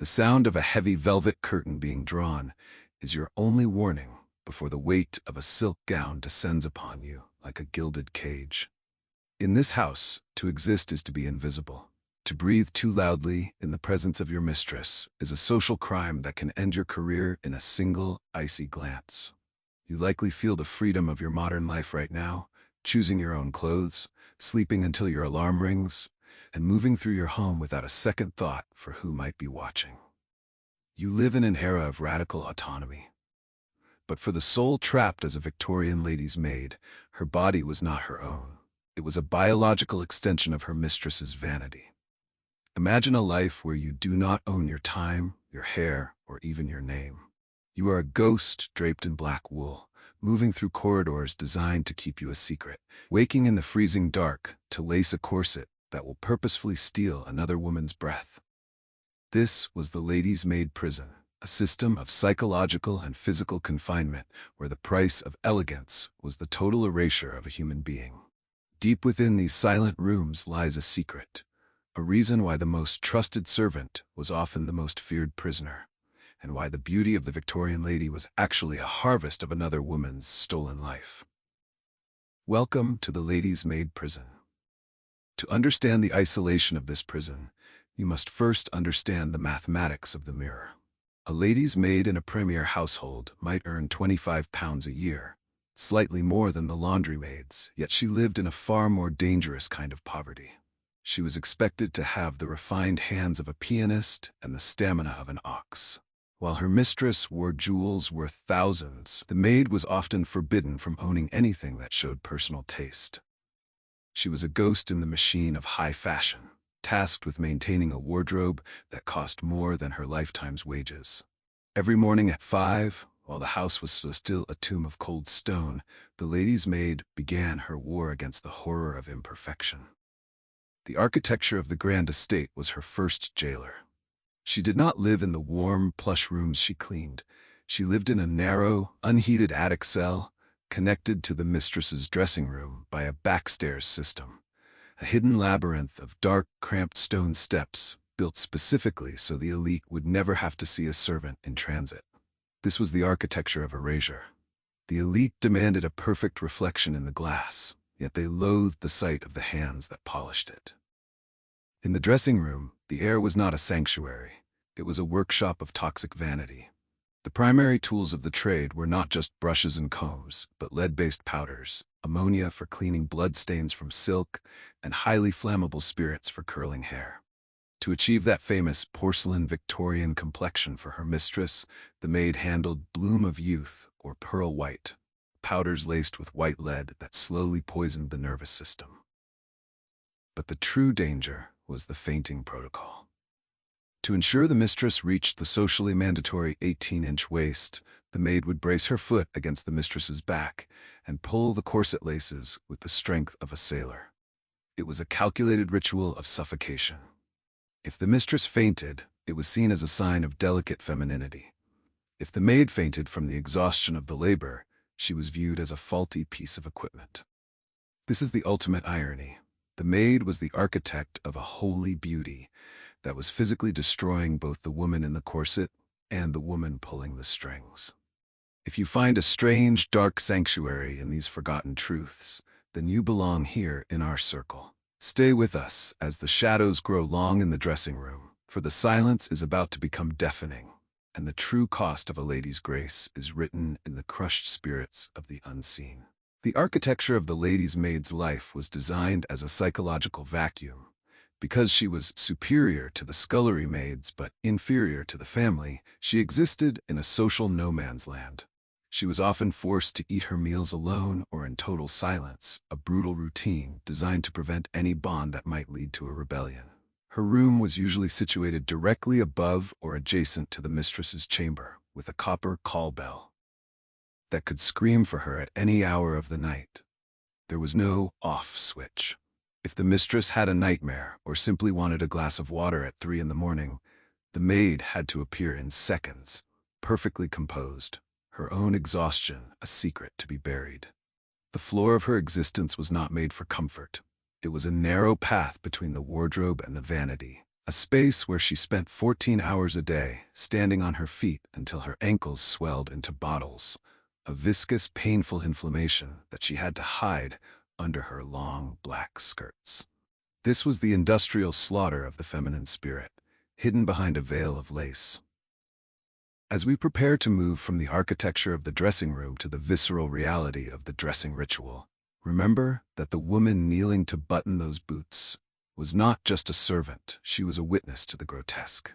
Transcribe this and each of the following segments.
The sound of a heavy velvet curtain being drawn is your only warning before the weight of a silk gown descends upon you like a gilded cage. In this house, to exist is to be invisible. To breathe too loudly in the presence of your mistress is a social crime that can end your career in a single icy glance. You likely feel the freedom of your modern life right now, choosing your own clothes, sleeping until your alarm rings, and moving through your home without a second thought for who might be watching. You live in an era of radical autonomy. But for the soul trapped as a Victorian lady's maid, her body was not her own. It was a biological extension of her mistress's vanity. Imagine a life where you do not own your time, your hair, or even your name. You are a ghost draped in black wool, moving through corridors designed to keep you a secret, waking in the freezing dark to lace a corset that will purposefully steal another woman's breath. This was the ladies' maid prison, a system of psychological and physical confinement where the price of elegance was the total erasure of a human being. Deep within these silent rooms lies a secret, a reason why the most trusted servant was often the most feared prisoner, and why the beauty of the Victorian lady was actually a harvest of another woman's stolen life. Welcome to the ladies' maid prison. To understand the isolation of this prison, you must first understand the mathematics of the mirror. A lady's maid in a premier household might earn £25 a year, slightly more than the laundry maids, yet she lived in a far more dangerous kind of poverty. She was expected to have the refined hands of a pianist and the stamina of an ox. While her mistress wore jewels worth thousands, the maid was often forbidden from owning anything that showed personal taste. She was a ghost in the machine of high fashion, tasked with maintaining a wardrobe that cost more than her lifetime's wages. Every morning at 5, while the house was still a tomb of cold stone, the lady's maid began her war against the horror of imperfection. The architecture of the grand estate was her first jailer. She did not live in the warm, plush rooms she cleaned. She lived in a narrow, unheated attic cell, connected to the mistress's dressing room by a backstairs system, a hidden labyrinth of dark, cramped stone steps built specifically so the elite would never have to see a servant in transit. This was the architecture of erasure. The elite demanded a perfect reflection in the glass, yet they loathed the sight of the hands that polished it. In the dressing room, the air was not a sanctuary. It was a workshop of toxic vanity. The primary tools of the trade were not just brushes and combs, but lead-based powders, ammonia for cleaning bloodstains from silk, and highly flammable spirits for curling hair. To achieve that famous porcelain Victorian complexion for her mistress, the maid handled bloom of youth or pearl white, powders laced with white lead that slowly poisoned the nervous system. But the true danger was the fainting protocol. To ensure the mistress reached the socially mandatory 18-inch waist, the maid would brace her foot against the mistress's back and pull the corset laces with the strength of a sailor. It was a calculated ritual of suffocation. If the mistress fainted, it was seen as a sign of delicate femininity. If the maid fainted from the exhaustion of the labor, she was viewed as a faulty piece of equipment. This is the ultimate irony. The maid was the architect of a holy beauty that was physically destroying both the woman in the corset and the woman pulling the strings. If you find a strange, dark sanctuary in these forgotten truths, then you belong here in our circle. Stay with us as the shadows grow long in the dressing room, for the silence is about to become deafening, and the true cost of a lady's grace is written in the crushed spirits of the unseen. The architecture of the lady's maid's life was designed as a psychological vacuum. Because she was superior to the scullery maids but inferior to the family, she existed in a social no-man's land. She was often forced to eat her meals alone or in total silence, a brutal routine designed to prevent any bond that might lead to a rebellion. Her room was usually situated directly above or adjacent to the mistress's chamber, with a copper call bell that could scream for her at any hour of the night. There was no off switch. If the mistress had a nightmare or simply wanted a glass of water at 3 in the morning, the maid had to appear in seconds, perfectly composed, her own exhaustion a secret to be buried. The floor of her existence was not made for comfort. It was a narrow path between the wardrobe and the vanity, A space where she spent 14 hours a day, standing on her feet until her ankles swelled into bottles, a viscous, painful inflammation that she had to hide under her long black skirts. This was the industrial slaughter of the feminine spirit, hidden behind a veil of lace. As we prepare to move from the architecture of the dressing room to the visceral reality of the dressing ritual, remember that the woman kneeling to button those boots was not just a servant, she was a witness to the grotesque.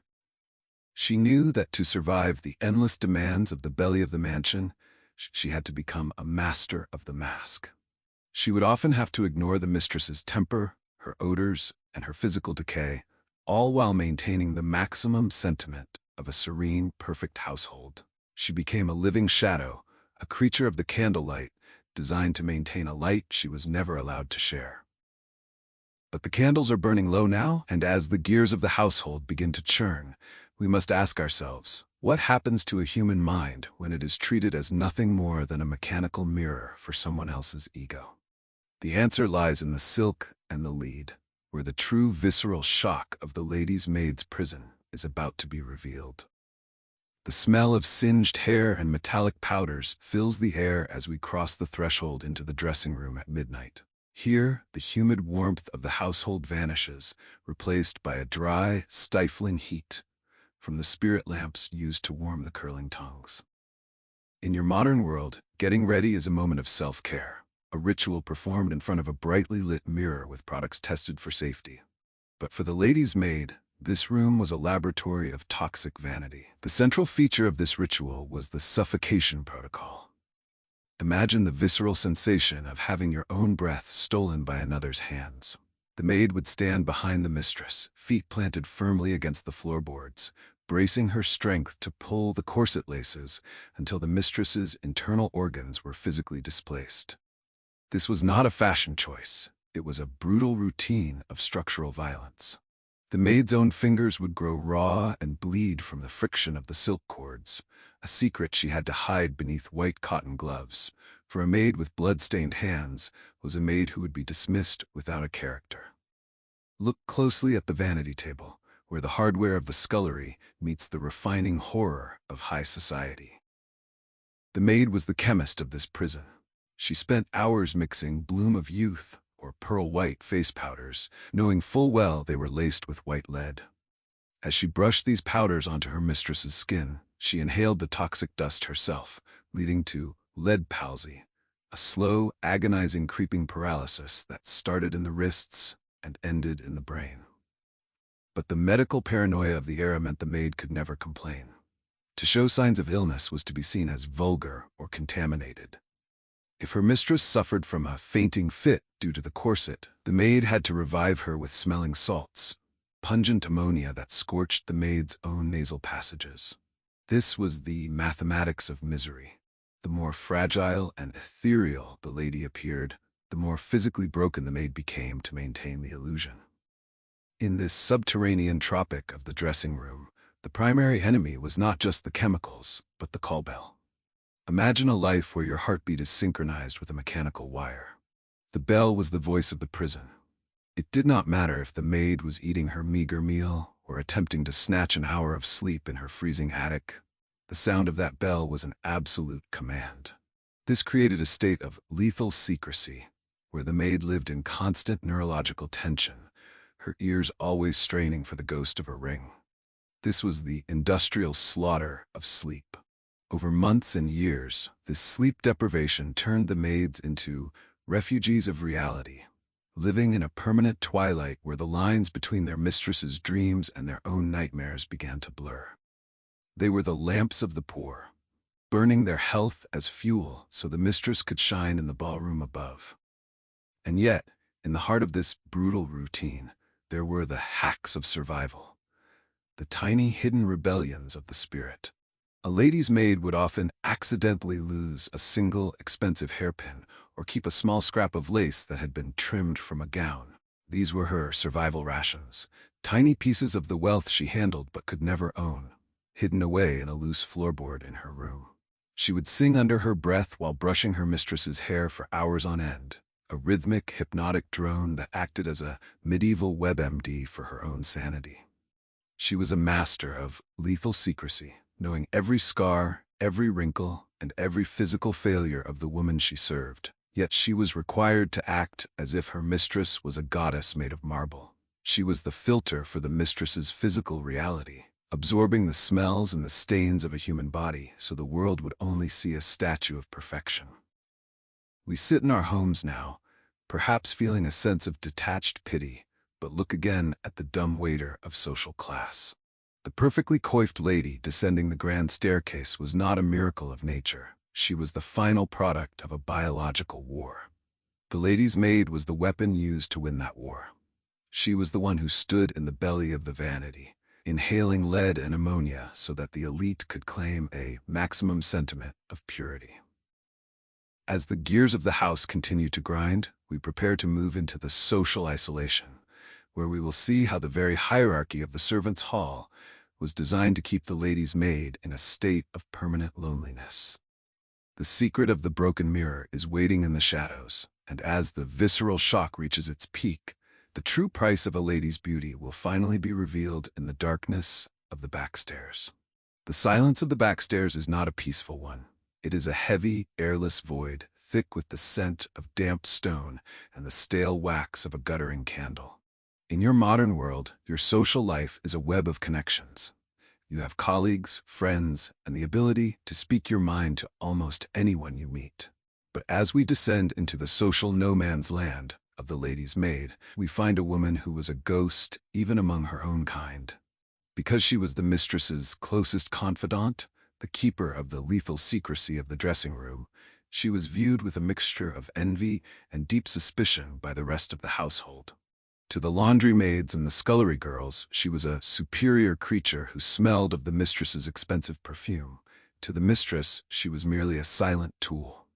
She knew that to survive the endless demands of the belly of the mansion, she had to become a master of the mask. She would often have to ignore the mistress's temper, her odors, and her physical decay, all while maintaining the maximum sentiment of a serene, perfect household. She became a living shadow, a creature of the candlelight, designed to maintain a light she was never allowed to share. But the candles are burning low now, and as the gears of the household begin to churn, we must ask ourselves, what happens to a human mind when it is treated as nothing more than a mechanical mirror for someone else's ego? The answer lies in the silk and the lead, where the true visceral shock of the Maid's Prison is about to be revealed. The smell of singed hair and metallic powders fills the air as we cross the threshold into the dressing room at midnight. Here, the humid warmth of the household vanishes, replaced by a dry, stifling heat from the spirit lamps used to warm the curling tongues. In your modern world, getting ready is a moment of self-care, a ritual performed in front of a brightly lit mirror with products tested for safety. But for the lady's maid, this room was a laboratory of toxic vanity. The central feature of this ritual was the suffocation protocol. Imagine the visceral sensation of having your own breath stolen by another's hands. The maid would stand behind the mistress, feet planted firmly against the floorboards, bracing her strength to pull the corset laces until the mistress's internal organs were physically displaced. This was not a fashion choice. It was a brutal routine of structural violence. The maid's own fingers would grow raw and bleed from the friction of the silk cords, a secret she had to hide beneath white cotton gloves, for a maid with blood-stained hands was a maid who would be dismissed without a character. Look closely at the vanity table, where the hardware of the scullery meets the refining horror of high society. The maid was the chemist of this prison. She spent hours mixing bloom of youth or pearl white face powders, knowing full well they were laced with white lead. As she brushed these powders onto her mistress's skin, she inhaled the toxic dust herself, leading to lead palsy, a slow, agonizing creeping paralysis that started in the wrists and ended in the brain. But the medical paranoia of the era meant the maid could never complain. To show signs of illness was to be seen as vulgar or contaminated. If her mistress suffered from a fainting fit due to the corset, the maid had to revive her with smelling salts, pungent ammonia that scorched the maid's own nasal passages. This was the mathematics of misery. The more fragile and ethereal the lady appeared, the more physically broken the maid became to maintain the illusion. In this subterranean tropic of the dressing room, the primary enemy was not just the chemicals, but the call bell. Imagine a life where your heartbeat is synchronized with a mechanical wire. The bell was the voice of the prison. It did not matter if the maid was eating her meager meal or attempting to snatch an hour of sleep in her freezing attic. The sound of that bell was an absolute command. This created a state of lethal secrecy, where the maid lived in constant neurological tension, her ears always straining for the ghost of a ring. This was the industrial slaughter of sleep. Over months and years, this sleep deprivation turned the maids into refugees of reality, living in a permanent twilight where the lines between their mistress's dreams and their own nightmares began to blur. They were the lamps of the poor, burning their health as fuel so the mistress could shine in the ballroom above. And yet, in the heart of this brutal routine, there were the hacks of survival, the tiny hidden rebellions of the spirit. A lady's maid would often accidentally lose a single expensive hairpin or keep a small scrap of lace that had been trimmed from a gown. These were her survival rations, tiny pieces of the wealth she handled but could never own, hidden away in a loose floorboard in her room. She would sing under her breath while brushing her mistress's hair for hours on end, a rhythmic, hypnotic drone that acted as a medieval WebMD for her own sanity. She was a master of lethal secrecy, knowing every scar, every wrinkle, and every physical failure of the woman she served. Yet she was required to act as if her mistress was a goddess made of marble. She was the filter for the mistress's physical reality, absorbing the smells and the stains of a human body so the world would only see a statue of perfection. We sit in our homes now, perhaps feeling a sense of detached pity, but look again at the dumb waiter of social class. The perfectly coiffed lady descending the grand staircase was not a miracle of nature. She was the final product of a biological war. The lady's maid was the weapon used to win that war. She was the one who stood in the belly of the vanity, inhaling lead and ammonia so that the elite could claim a maximum sentiment of purity. As the gears of the house continue to grind, we prepare to move into the social isolation, where we will see how the very hierarchy of the servants' hall was designed to keep the lady's maid in a state of permanent loneliness. The secret of the broken mirror is waiting in the shadows, and as the visceral shock reaches its peak, the true price of a lady's beauty will finally be revealed in the darkness of the backstairs. The silence of the backstairs is not a peaceful one. It is a heavy, airless void, thick with the scent of damp stone and the stale wax of a guttering candle. In your modern world, your social life is a web of connections. You have colleagues, friends, and the ability to speak your mind to almost anyone you meet. But as we descend into the social no-man's land of the lady's maid, we find a woman who was a ghost even among her own kind. Because she was the mistress's closest confidant, the keeper of the lethal secrecy of the dressing room, she was viewed with a mixture of envy and deep suspicion by the rest of the household. To the laundry maids and the scullery girls, she was a superior creature who smelled of the mistress's expensive perfume. To the mistress, she was merely a silent tool.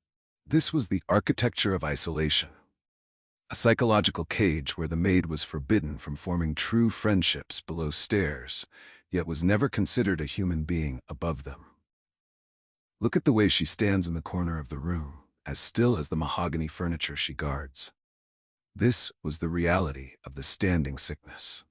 This was the architecture of isolation, a psychological cage where the maid was forbidden from forming true friendships below stairs, yet was never considered a human being above them. Look at the way she stands in the corner of the room, as still as the mahogany furniture she guards. This was the reality of the standing sickness.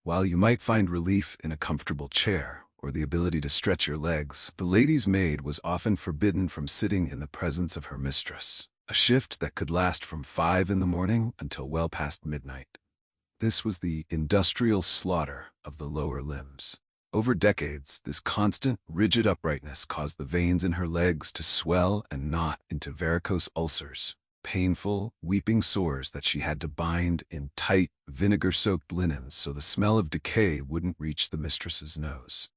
While you might find relief in a comfortable chair or the ability to stretch your legs, the lady's maid was often forbidden from sitting in the presence of her mistress, a shift that could last from 5 in the morning until well past midnight. This was the industrial slaughter of the lower limbs. Over decades, this constant, rigid uprightness caused the veins in her legs to swell and knot into varicose ulcers, painful, weeping sores that she had to bind in tight, vinegar-soaked linens so the smell of decay wouldn't reach the mistress's nose.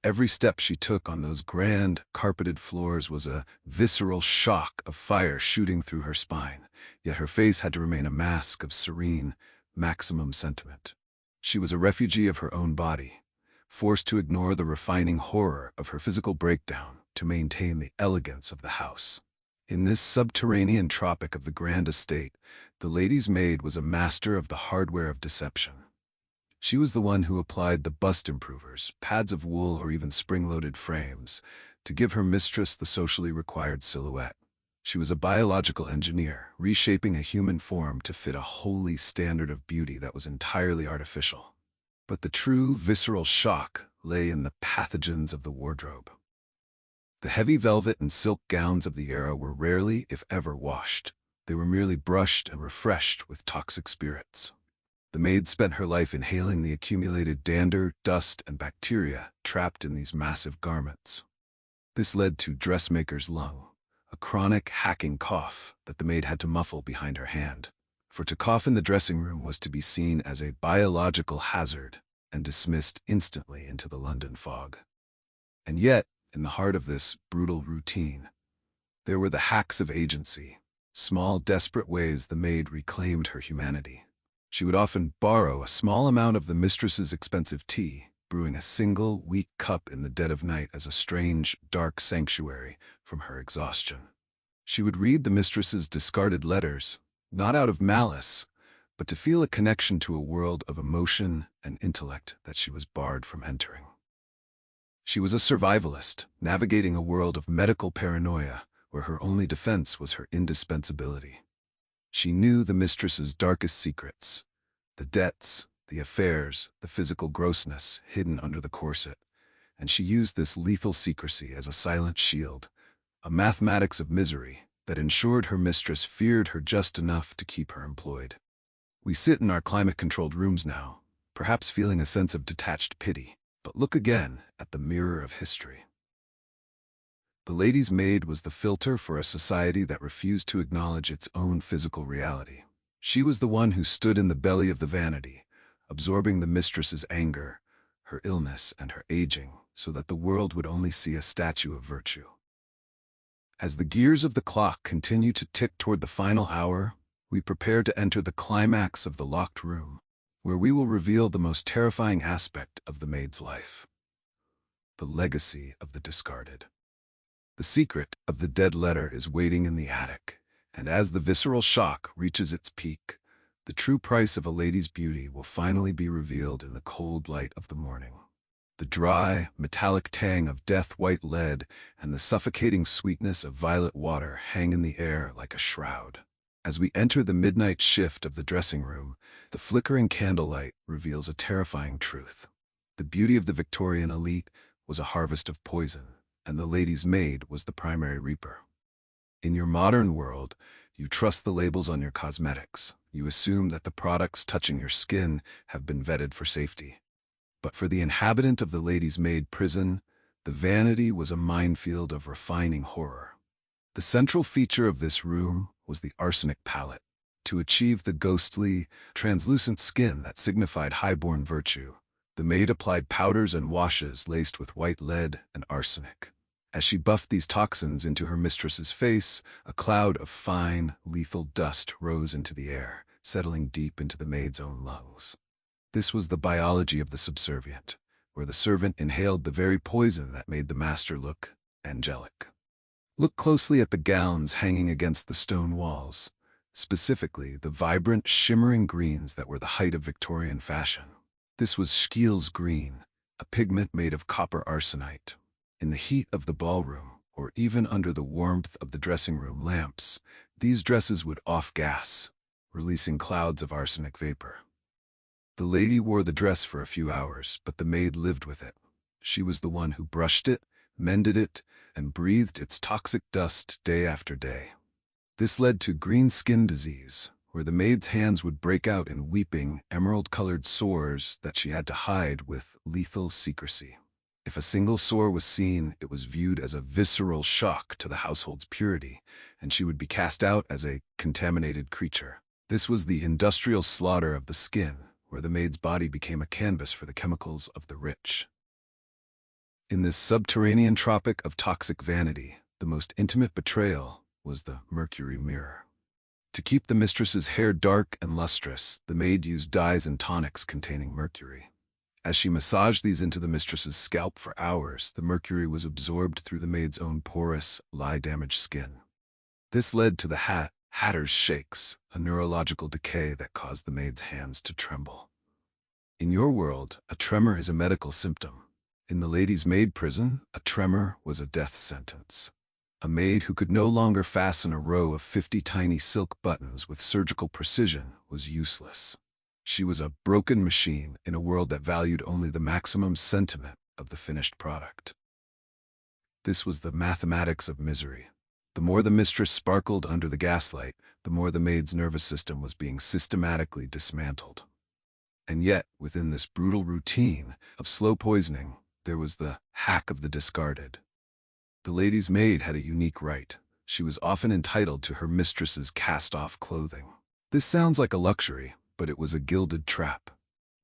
Every step she took on those grand, carpeted floors was a visceral shock of fire shooting through her spine, yet her face had to remain a mask of serene, maximum sentiment. She was a refugee of her own body, forced to ignore the refining horror of her physical breakdown to maintain the elegance of the house. In this subterranean tropic of the grand estate, the lady's maid was a master of the hardware of deception. She was the one who applied the bust improvers, pads of wool or even spring-loaded frames, to give her mistress the socially required silhouette. She was a biological engineer, reshaping a human form to fit a holy standard of beauty that was entirely artificial. But the true visceral shock lay in the pathogens of the wardrobe. The heavy velvet and silk gowns of the era were rarely, if ever, washed. They were merely brushed and refreshed with toxic spirits. The maid spent her life inhaling the accumulated dander, dust, and bacteria trapped in these massive garments. This led to dressmaker's lung, a chronic hacking cough that the maid had to muffle behind her hand. For to cough in the dressing room was to be seen as a biological hazard and dismissed instantly into the London fog. And yet, in the heart of this brutal routine, there were the hacks of agency, small, desperate ways the maid reclaimed her humanity. She would often borrow a small amount of the mistress's expensive tea, brewing a single, weak cup in the dead of night as a strange, dark sanctuary from her exhaustion. She would read the mistress's discarded letters, not out of malice, but to feel a connection to a world of emotion and intellect that she was barred from entering. She was a survivalist, navigating a world of medical paranoia where her only defense was her indispensability. She knew the mistress's darkest secrets, the debts, the affairs, the physical grossness hidden under the corset, and she used this lethal secrecy as a silent shield, a mathematics of misery that ensured her mistress feared her just enough to keep her employed. We sit in our climate-controlled rooms now, perhaps feeling a sense of detached pity, but look again at the mirror of history. The lady's maid was the filter for a society that refused to acknowledge its own physical reality. She was the one who stood in the belly of the vanity, absorbing the mistress's anger, her illness, and her aging, so that the world would only see a statue of virtue. As the gears of the clock continue to tick toward the final hour, we prepare to enter the climax of the locked room, where we will reveal the most terrifying aspect of the maid's life: the legacy of the discarded. The secret of the dead letter is waiting in the attic, and as the visceral shock reaches its peak, the true price of a lady's beauty will finally be revealed in the cold light of the morning. The dry, metallic tang of death-white lead and the suffocating sweetness of violet water hang in the air like a shroud. As we enter the midnight shift of the dressing room, the flickering candlelight reveals a terrifying truth. The beauty of the Victorian elite was a harvest of poison, and the lady's maid was the primary reaper. In your modern world, you trust the labels on your cosmetics. You assume that the products touching your skin have been vetted for safety. But for the inhabitant of the lady's Maid Prison, the vanity was a minefield of refining horror. The central feature of this room was the arsenic palette. To achieve the ghostly, translucent skin that signified high-born virtue, the maid applied powders and washes laced with white lead and arsenic. As she buffed these toxins into her mistress's face, a cloud of fine, lethal dust rose into the air, settling deep into the maid's own lungs. This was the biology of the subservient, where the servant inhaled the very poison that made the master look angelic. Look closely at the gowns hanging against the stone walls, specifically the vibrant, shimmering greens that were the height of Victorian fashion. This was Scheele's green, a pigment made of copper arsenite. In the heat of the ballroom, or even under the warmth of the dressing room lamps, these dresses would off-gas, releasing clouds of arsenic vapor. The lady wore the dress for a few hours, but the maid lived with it. She was the one who brushed it, mended it, and breathed its toxic dust day after day. This led to green skin disease, where the maid's hands would break out in weeping, emerald-colored sores that she had to hide with lethal secrecy. If a single sore was seen, it was viewed as a visceral shock to the household's purity, and she would be cast out as a contaminated creature. This was the industrial slaughter of the skin, where the maid's body became a canvas for the chemicals of the rich. In this subterranean tropic of toxic vanity, the most intimate betrayal was the mercury mirror. To keep the mistress's hair dark and lustrous, the maid used dyes and tonics containing mercury. As she massaged these into the mistress's scalp for hours, the mercury was absorbed through the maid's own porous, lye-damaged skin. This led to the hatter's shakes, a neurological decay that caused the maid's hands to tremble. In your world, a tremor is a medical symptom. In the lady's maid prison, a tremor was a death sentence. A maid who could no longer fasten a row of 50 tiny silk buttons with surgical precision was useless. She was a broken machine in a world that valued only the maximum sentiment of the finished product. This was the mathematics of misery. The more the mistress sparkled under the gaslight, the more the maid's nervous system was being systematically dismantled. And yet, within this brutal routine of slow poisoning, there was the hack of the discarded. The lady's maid had a unique right. She was often entitled to her mistress's cast-off clothing. This sounds like a luxury, but it was a gilded trap.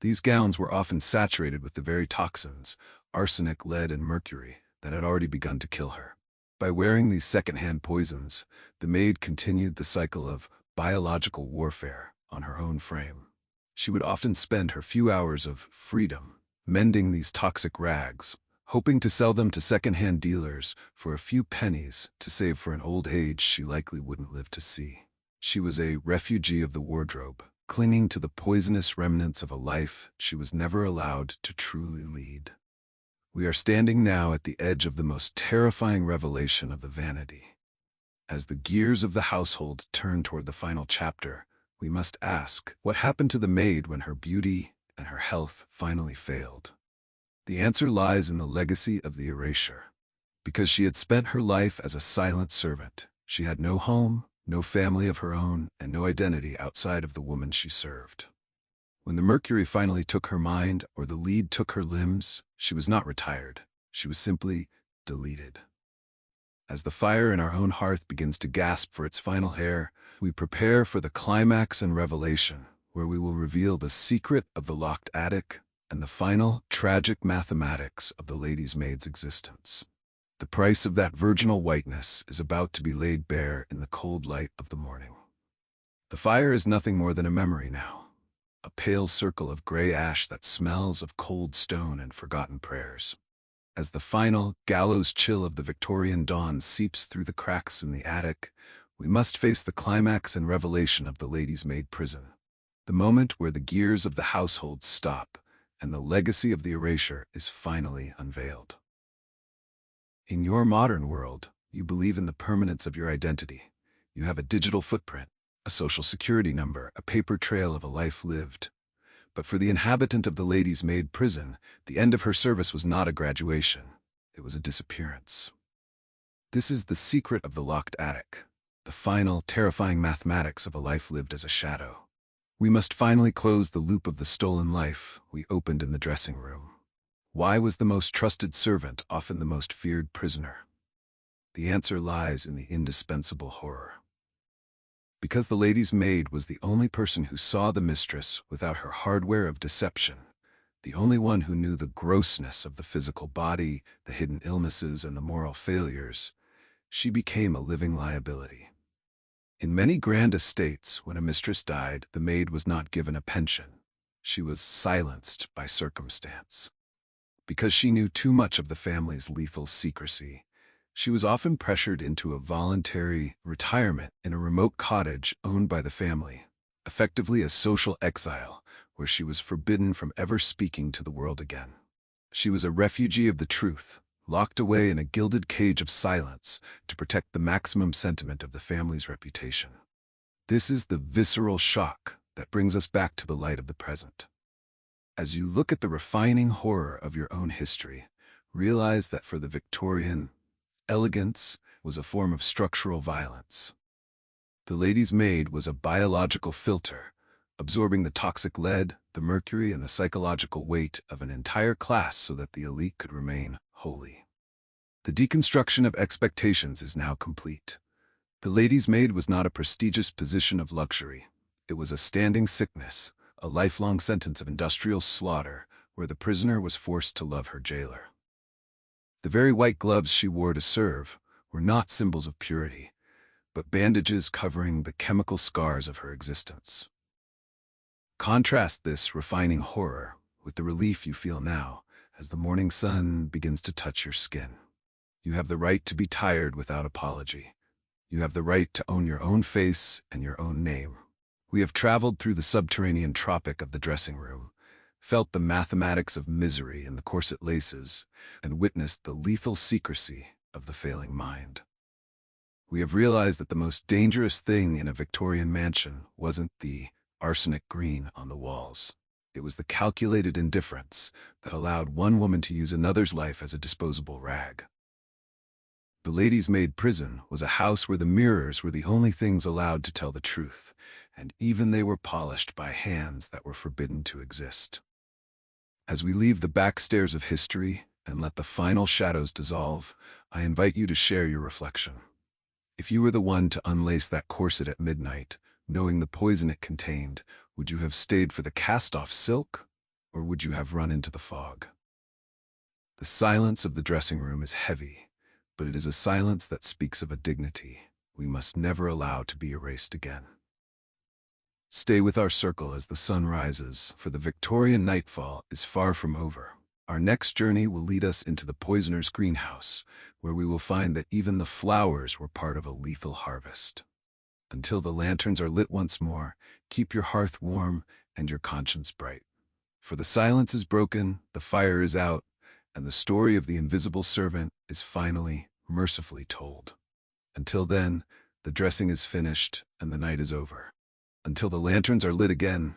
These gowns were often saturated with the very toxins, arsenic, lead, and mercury, that had already begun to kill her. By wearing these second-hand poisons, the maid continued the cycle of biological warfare on her own frame. She would often spend her few hours of freedom mending these toxic rags, hoping to sell them to second-hand dealers for a few pennies to save for an old age she likely wouldn't live to see. She was a refugee of the wardrobe, clinging to the poisonous remnants of a life she was never allowed to truly lead. We are standing now at the edge of the most terrifying revelation of the vanity. As the gears of the household turn toward the final chapter, we must ask, what happened to the maid when her beauty and her health finally failed. The answer lies in the legacy of the erasure. Because she had spent her life as a silent servant, she had no home, no family of her own, and no identity outside of the woman she served. When the mercury finally took her mind, or the lead took her limbs, she was not retired. She was simply deleted. As the fire in our own hearth begins to gasp for its final air, we prepare for the climax and revelation, where we will reveal the secret of the locked attic and the final, tragic mathematics of the lady's maid's existence. The price of that virginal whiteness is about to be laid bare in the cold light of the morning. The fire is nothing more than a memory now, a pale circle of gray ash that smells of cold stone and forgotten prayers. As the final, gallows chill of the Victorian dawn seeps through the cracks in the attic, we must face the climax and revelation of the lady's Maid Prison, the moment where the gears of the household stop and the legacy of the erasure is finally unveiled. In your modern world, you believe in the permanence of your identity. You have a digital footprint, a social security number, a paper trail of a life lived. But for the inhabitant of the lady's Maid Prison, the end of her service was not a graduation. It was a disappearance. This is the secret of the locked attic, the final, terrifying mathematics of a life lived as a shadow. We must finally close the loop of the stolen life we opened in the dressing room. Why was the most trusted servant often the most feared prisoner? The answer lies in the indispensable horror. Because the lady's maid was the only person who saw the mistress without her hardware of deception, the only one who knew the grossness of the physical body, the hidden illnesses, and the moral failures, she became a living liability. In many grand estates, when a mistress died, the maid was not given a pension. She was silenced by circumstance. Because she knew too much of the family's lethal secrecy, she was often pressured into a voluntary retirement in a remote cottage owned by the family, effectively a social exile, where she was forbidden from ever speaking to the world again. She was a refugee of the truth, locked away in a gilded cage of silence to protect the maximum sentiment of the family's reputation. This is the visceral shock that brings us back to the light of the present. As you look at the refining horror of your own history, realize that for the Victorian, elegance was a form of structural violence. The lady's maid was a biological filter, absorbing the toxic lead, the mercury, and the psychological weight of an entire class so that the elite could remain holy. The deconstruction of expectations is now complete. The lady's maid was not a prestigious position of luxury. It was a standing sickness, a lifelong sentence of industrial slaughter, where the prisoner was forced to love her jailer. The very white gloves she wore to serve were not symbols of purity, but bandages covering the chemical scars of her existence. Contrast this refining horror with the relief you feel now as the morning sun begins to touch your skin. You have the right to be tired without apology. You have the right to own your own face and your own name. We have traveled through the subterranean tropic of the dressing room, felt the mathematics of misery in the corset laces, and witnessed the lethal secrecy of the failing mind. We have realized that the most dangerous thing in a Victorian mansion wasn't the arsenic green on the walls. It was the calculated indifference that allowed one woman to use another's life as a disposable rag. The lady's Maid Prison was a house where the mirrors were the only things allowed to tell the truth, and even they were polished by hands that were forbidden to exist. As we leave the backstairs of history and let the final shadows dissolve, I invite you to share your reflection. If you were the one to unlace that corset at midnight, knowing the poison it contained, would you have stayed for the cast-off silk, or would you have run into the fog? The silence of the dressing room is heavy, but it is a silence that speaks of a dignity we must never allow to be erased again. Stay with our circle as the sun rises, for the Victorian nightfall is far from over. Our next journey will lead us into the poisoner's greenhouse, where we will find that even the flowers were part of a lethal harvest. Until the lanterns are lit once more, keep your hearth warm and your conscience bright. For the silence is broken, the fire is out, and the story of the invisible servant is finally, mercifully told. Until then, the dressing is finished and the night is over. Until the lanterns are lit again,